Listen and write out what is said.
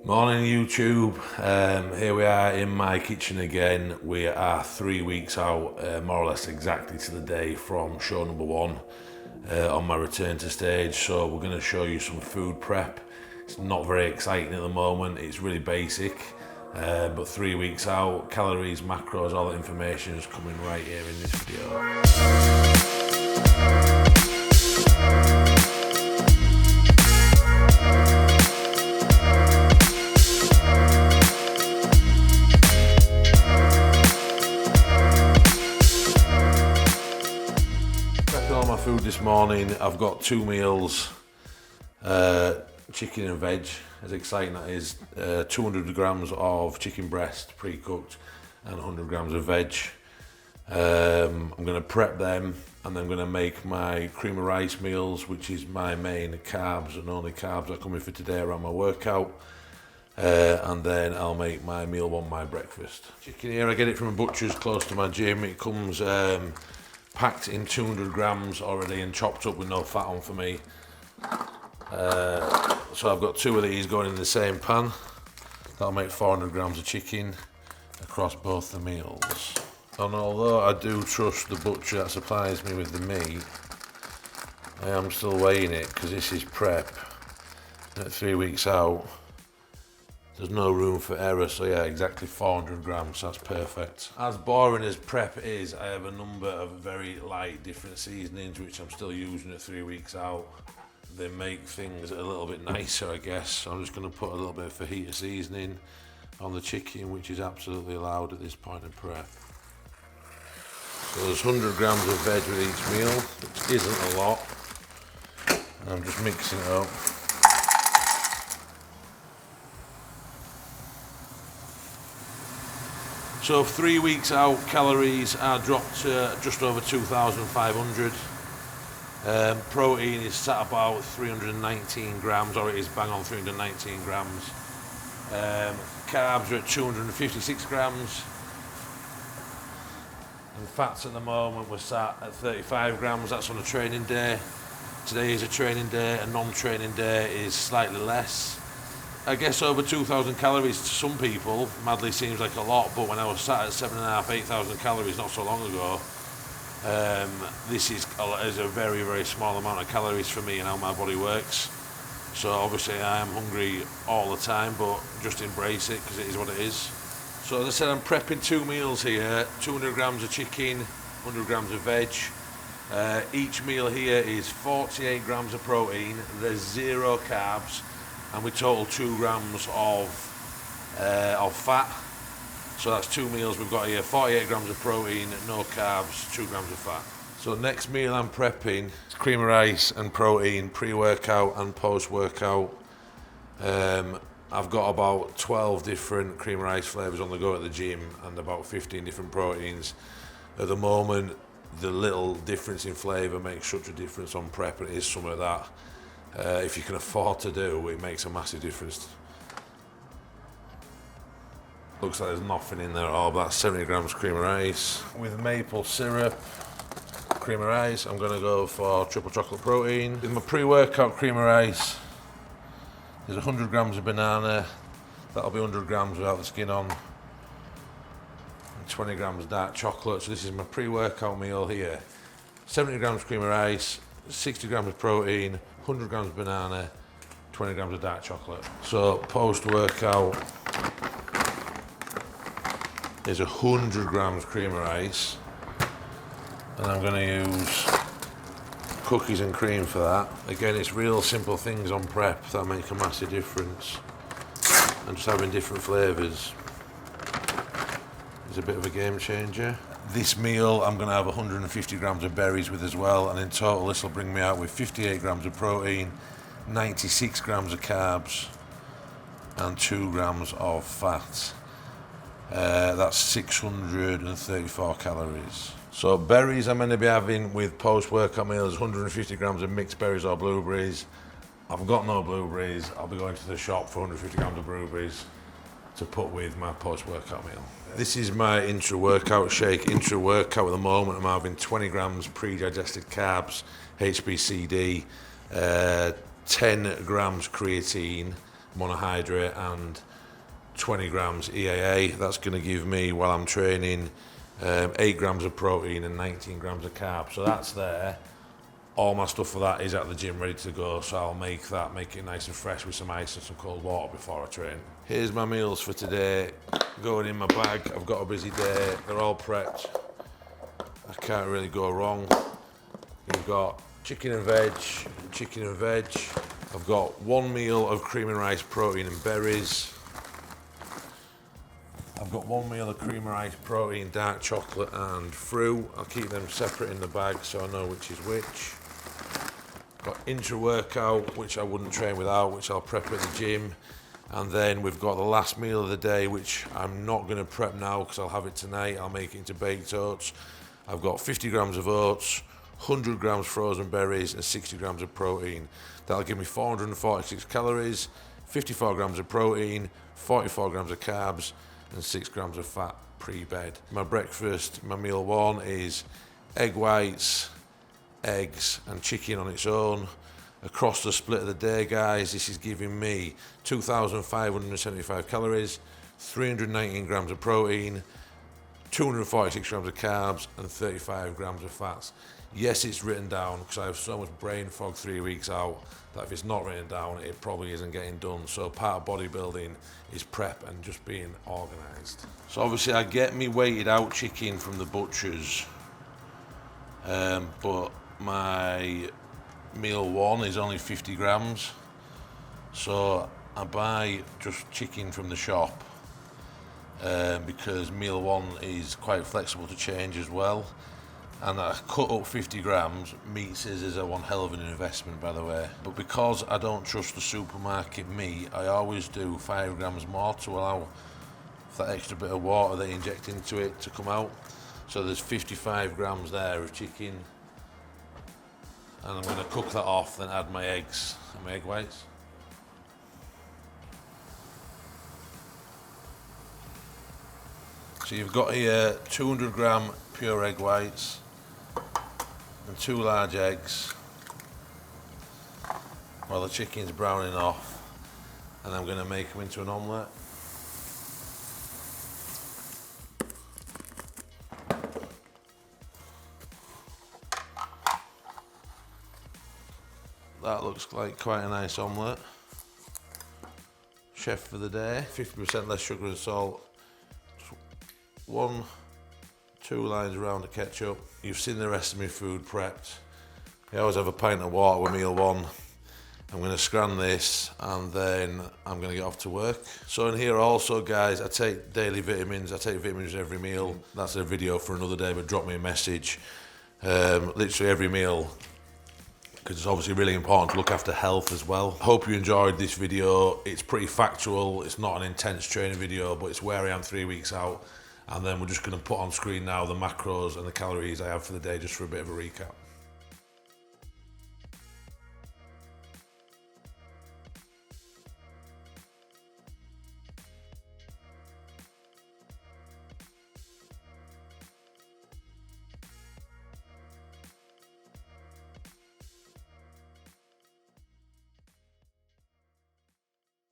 Morning YouTube, here we are in my kitchen again. We are 3 weeks out, more or less exactly to the day from show number 1 on my return to stage. So we're going to show you some food prep. It's not very exciting at the moment, it's really basic, but 3 weeks out, calories, macros, all the information is coming right here in this video. All my food this morning, I've got 2 meals, chicken and veg, as exciting that is, 200 grams of chicken breast pre-cooked and 100 grams of veg. I'm going to prep them and then I'm going to make my cream of rice meals, which is my main carbs and only carbs that come in for today around my workout. And then I'll make my meal one, my breakfast. Chicken here, I get it from a butcher's close to my gym. It comes packed in 200 grams already and chopped up with no fat on for me. So I've got 2 of these going in the same pan. That'll make 400 grams of chicken across both the meals. And although I do trust the butcher that supplies me with the meat, I am still weighing it because this is prep. At 3 weeks out, there's no room for error, so yeah, exactly 400 grams, that's perfect. As boring as prep is, I have a number of very light different seasonings which I'm still using at 3 weeks out. They make things a little bit nicer, I guess. So I'm just going to put a little bit of fajita seasoning on the chicken, which is absolutely allowed at this point in prep. So there's 100 grams of veg with each meal, which isn't a lot. And I'm just mixing it up. So 3 weeks out, calories are dropped to just over 2,500. Protein is sat about 319 grams, or it is bang on 319 grams. Carbs are at 256 grams. And fats at the moment we're sat at 35 grams, that's on a training day. Today is a training day, a non-training day is slightly less. I guess over 2,000 calories to some people madly seems like a lot, but when I was sat at 7,500, 8,000 calories not so long ago, this is a very, very small amount of calories for me and how my body works. So obviously I am hungry all the time, but just embrace it because it is what it is. So as I said, I'm prepping 2 meals here, 200 grams of chicken, 100 grams of veg. Each meal here is 48 grams of protein, there's 0 carbs, and we total 2 grams of fat. So that's 2 meals we've got here, 48 grams of protein, no carbs, 2 grams of fat. So next meal I'm prepping is cream of rice and protein, pre-workout and post-workout. I've got about 12 different cream of rice flavours on the go at the gym and about 15 different proteins. At the moment, the little difference in flavour makes such a difference on prep, and it is some of that. If you can afford to do, it makes a massive difference. Looks like there's nothing in there at all, but that's 70 grams cream of rice. With maple syrup, cream of rice, I'm gonna go for triple chocolate protein. With my pre-workout cream of rice, there's 100 grams of banana, that'll be 100 grams without the skin on, and 20 grams dark chocolate. So this is my pre-workout meal here. 70 grams cream of rice, 60 grams of protein, 100 grams of banana, 20 grams of dark chocolate. So post-workout is 100 grams cream of rice, and I'm going to use cookies and cream for that. Again, it's real simple things on prep that make a massive difference, and just having different flavours is a bit of a game changer. This meal I'm going to have 150 grams of berries with as well, and in total this will bring me out with 58 grams of protein, 96 grams of carbs and 2 grams of fat. That's 634 calories. So berries I'm going to be having with post-workout meals, 150 grams of mixed berries or blueberries. I've got no blueberries, I'll be going to the shop for 150 grams of blueberries to put with my post-workout meal. This is my intra-workout shake. Intra-workout at the moment, I'm having 20 grams pre-digested carbs, HBCD, 10 grams creatine, monohydrate and 20 grams EAA. That's going to give me, while I'm training, 8 grams of protein and 19 grams of carbs. So that's there. All my stuff for that is at the gym ready to go, so I'll make it nice and fresh with some ice and some cold water before I train. Here's my meals for today, going in my bag. I've got a busy day, they're all prepped. I can't really go wrong. You've got chicken and veg. I've got 1 meal of cream and rice, protein and berries. I've got 1 meal of cream and rice, protein, dark chocolate and fruit. I'll keep them separate in the bag so I know which is which. Got intra-workout, which I wouldn't train without, which I'll prep at the gym. And then we've got the last meal of the day, which I'm not going to prep now because I'll have it tonight. I'll make it into baked oats. I've got 50 grams of oats, 100 grams frozen berries and 60 grams of protein. That'll give me 446 calories, 54 grams of protein, 44 grams of carbs and 6 grams of fat pre-bed. My breakfast, my meal 1 is egg whites, eggs and chicken on its own. Across the split of the day, guys, this is giving me 2,575 calories, 319 grams of protein, 246 grams of carbs and 35 grams of fats. Yes, it's written down because I have so much brain fog 3 weeks out that if it's not written down, it probably isn't getting done. So part of bodybuilding is prep and just being organised. So obviously I get me weighted out chicken from the butchers, but my meal 1 is only 50 grams. So I buy just chicken from the shop because meal 1 is quite flexible to change as well. And I cut up 50 grams. Meat scissors are one hell of an investment, by the way. But because I don't trust the supermarket meat, I always do 5 grams more to allow that extra bit of water they inject into it to come out. So there's 55 grams there of chicken. And I'm going to cook that off, then add my eggs and my egg whites. So you've got here 200 gram pure egg whites and 2 large eggs while the chicken's browning off, and I'm going to make them into an omelette. That looks like quite a nice omelette. Chef for the day, 50% less sugar and salt. 2 lines around of ketchup. You've seen the rest of my food prepped. I always have a pint of water with meal 1. I'm going to scran this and then I'm going to get off to work. So in here also, guys, I take daily vitamins. I take vitamins every meal. That's a video for another day, but drop me a message. Literally every meal, because it's obviously really important to look after health as well. Hope you enjoyed this video. It's pretty factual. It's not an intense training video, but it's where I am 3 weeks out. And then we're just going to put on screen now the macros and the calories I have for the day, just for a bit of a recap.